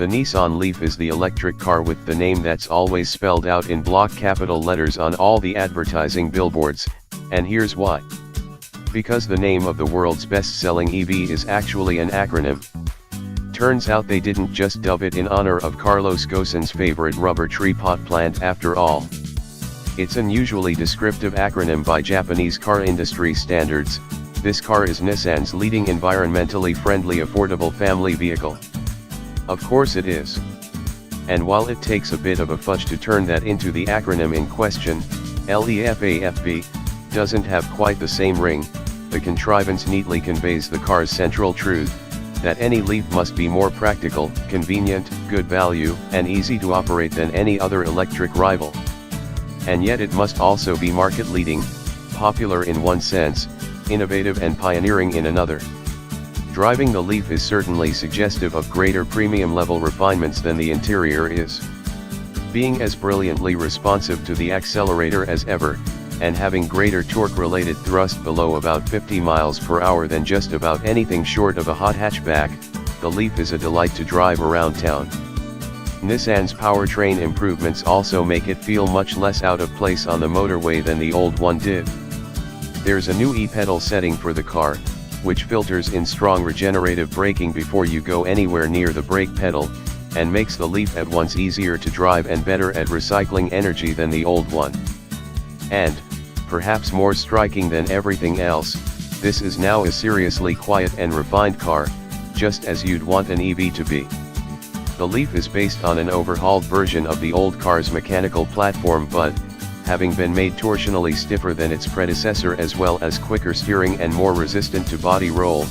The Nissan Leaf is the electric car with the name that's always spelled out in block capital letters on all the advertising billboards, and here's why. Because the name of the world's best-selling EV is actually an acronym. Turns out they didn't just dub it in honor of Carlos Ghosn's favorite rubber tree pot plant after all. It's an unusually descriptive acronym by Japanese car industry standards. This car is Nissan's leading environmentally friendly affordable family vehicle. Of course it is. And while it takes a bit of a fudge to turn that into the acronym in question, LEFAFB doesn't have quite the same ring. The contrivance neatly conveys the car's central truth, that any Leaf must be more practical, convenient, good value, and easy to operate than any other electric rival. And yet it must also be market-leading, popular in one sense, innovative and pioneering in another. Driving the Leaf is certainly suggestive of greater premium-level refinements than the interior is. Being as brilliantly responsive to the accelerator as ever, and having greater torque-related thrust below about 50 miles per hour than just about anything short of a hot hatchback, the Leaf is a delight to drive around town. Nissan's powertrain improvements also make it feel much less out of place on the motorway than the old one did. There's a new e-pedal setting for the car, which filters in strong regenerative braking before you go anywhere near the brake pedal, and makes the Leaf at once easier to drive and better at recycling energy than the old one. And, perhaps more striking than everything else, this is now a seriously quiet and refined car, just as you'd want an EV to be. The Leaf is based on an overhauled version of the old car's mechanical platform, but, having been made torsionally stiffer than its predecessor as well as quicker steering and more resistant to body roll,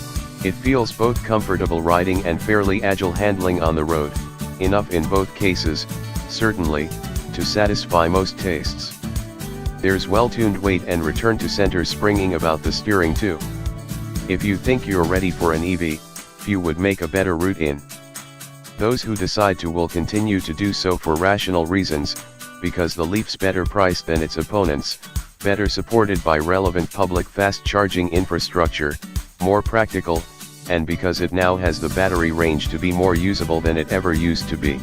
it feels both comfortable riding and fairly agile handling on the road, enough in both cases, certainly, to satisfy most tastes. There's well-tuned weight and return to center springing about the steering too. If you think you're ready for an EV, few would make a better route in. Those who decide to will continue to do so for rational reasons, because the Leaf's better priced than its opponents, better supported by relevant public fast charging infrastructure, more practical, and because it now has the battery range to be more usable than it ever used to be.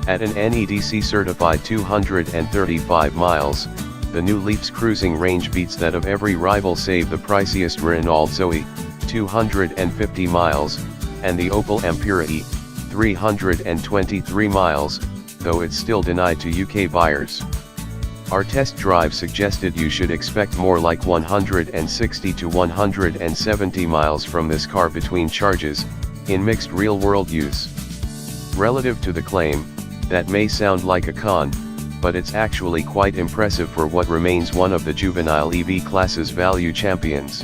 At an NEDC certified 235 miles, the new Leaf's cruising range beats that of every rival save the priciest Renault Zoe, 250 miles, and the Opel Ampera E, 323 miles, though it's still denied to UK buyers. Our test drive suggested you should expect more like 160 to 170 miles from this car between charges, in mixed real-world use. Relative to the claim, that may sound like a con, but it's actually quite impressive for what remains one of the juvenile EV class's value champions.